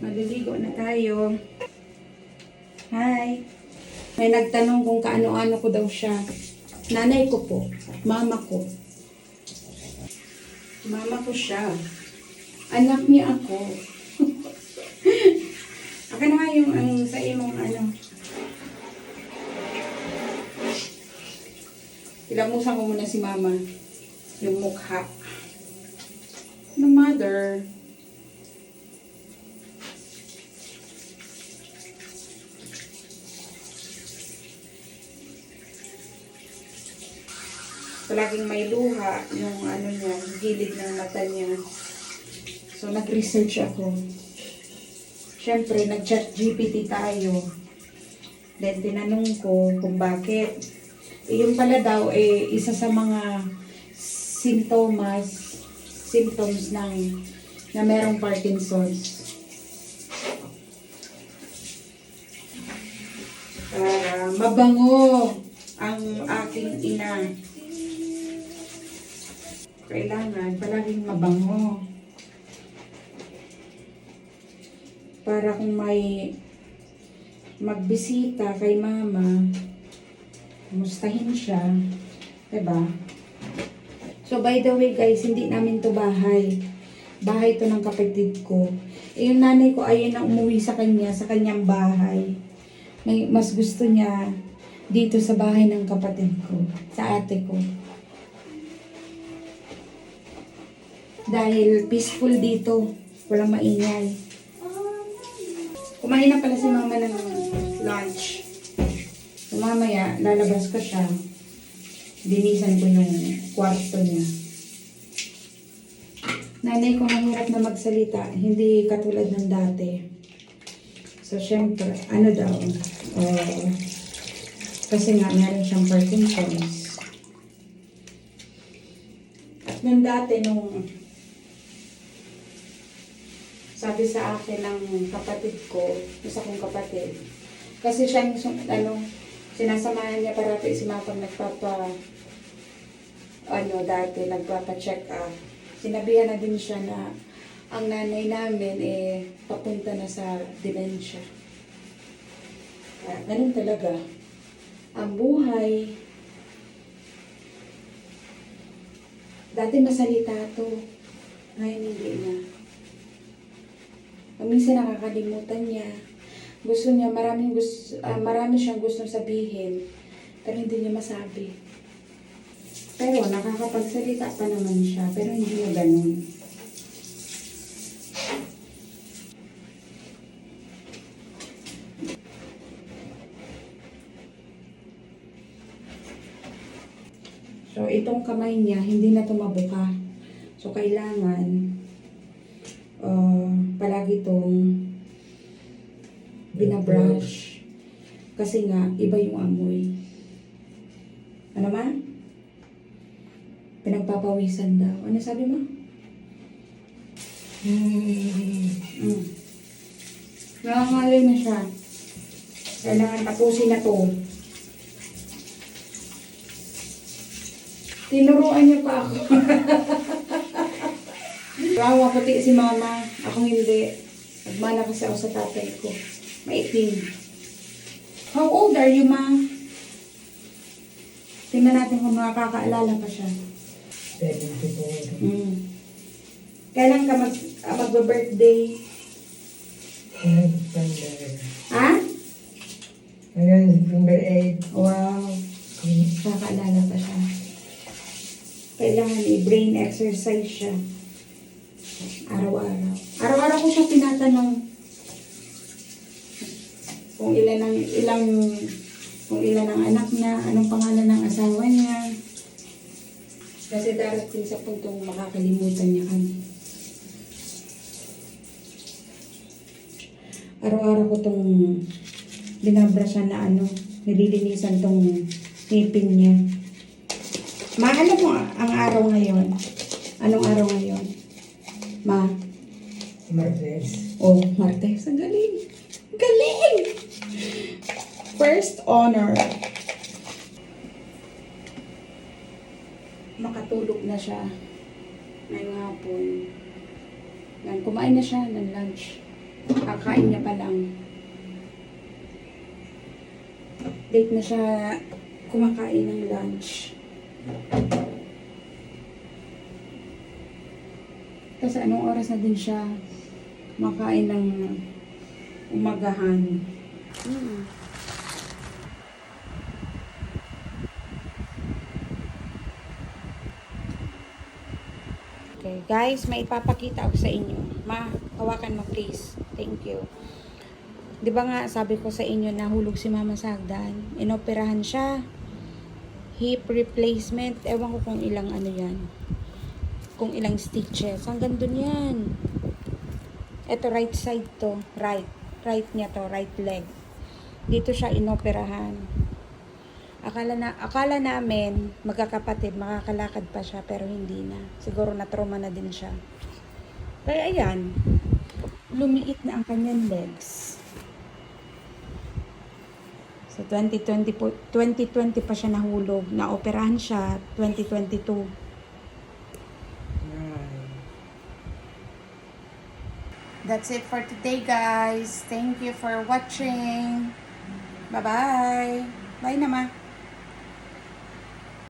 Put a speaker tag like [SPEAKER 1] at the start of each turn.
[SPEAKER 1] Maliligo na tayo. Hi. May nagtanong kung kaano-ano ko daw siya. Nanay ko po. Mama ko. Mama ko siya. Anak niya ako. Akin na nga yung sa imong ano. Ilamusan ko muna si mama. Yung mukha. The mother. Palaging may luha yung ano niya, gilid ng mata niya. So, nag-research ako. Siyempre, nag-chat GPT tayo. Then, tinanong ko kung bakit. Yung pala daw, isa sa mga symptoms na merong Parkinson's. Mabango ang aking ina. Kailangan palaging mabango. Para kung may magbisita kay mama, kumustahin siya. Diba? So, by the way guys, hindi namin to bahay. Bahay to ng kapatid ko. Yung nanay ko ayun na umuwi sa kanyang bahay. Mas gusto niya dito sa bahay ng kapatid ko, sa ate ko. Dahil peaceful dito, walang maingay. Kumain na pala si mama ng lunch. So mamaya, lalabas ko siya. Dinisan ko yung kwarto niya. Nanay ko mahirap na magsalita, hindi katulad ng dati. So syempre, ano daw, kasi nga meron siyang Parkinson's. At nung dati, nung sabi sa akin ng kapatid ko, isa kong kapatid, kasi siya sinasamahan niya parati si mama pag nagpapa-check up. Sinabihan na din siya na ang nanay namin papunta na sa dementia. Ganun talaga. Ang buhay. Dati masalita to. Ngayon hindi na. Minsan nakakalimutan niya. Gusto niya, marami siyang gustong sabihin, pero hindi niya masabi. Pero nakakapagsalita pa naman siya, pero hindi niya ganun. So, itong kamay niya, hindi na tumabuka. So, kailangan palagi itong binabrush. Kasi nga, iba yung amoy. Ano ma? Pinagpapawisan daw. Ano sabi mo? Nangangalay na siya. Kailangan tapusin na to. Tinuruan niya pa ako. Rawa pati si mama. Ako hindi. Nagmana kasi ako sa tatay ko. Maitim. How old are you, ma? Tingnan natin kung makakaalala pa siya.
[SPEAKER 2] 74.
[SPEAKER 1] Kailan ka mag-birthday? Ha?
[SPEAKER 2] Ngayon, September 8.
[SPEAKER 1] Wow. Nakakaalala pa siya. Kailangan i-brain exercise siya. Araw-araw. Araw-araw ko siya tinatanong kung ilan ang anak niya, anong pangalan ng asawa niya. Kasi darating sa puntong makakalimutan niya kami. Araw-araw ko itong binabrasyan na nililinisan tong ngipin niya. Ano mo ang araw ngayon? Anong araw ngayon? Ma?
[SPEAKER 2] Martes.
[SPEAKER 1] Oh, Martes. Ang galing. Galing! First honor. Makatulog na siya ngayong hapon. Kumain na siya ng lunch. Kakain niya pa lang. Late na siya kumakain ng lunch. Tapos anong oras na din siya kumakain ng umagahan. Okay, guys, may ipapakita ako sa inyo. Ma, hawakan mo please. Thank you. 'Di ba nga sabi ko sa inyo nahulog si Mama sa hagdan. Inoperahan siya. Hip replacement. Ewan ko kung ilang ano 'yan. Kung ilang stitches. Hanggang dun 'yan. Ito right side to, right. Right niya to, right leg. Dito siya inoperahan. Akala namin magkakapatid, makakalakad pa siya pero hindi na. Siguro na trauma na din siya. Kaya ayan, lumiit na ang kanyang legs. So 2020 pa siya nahulog. Naoperahan siya 2022. That's it for today, guys. Thank you for watching. Bye-bye. Bye naman.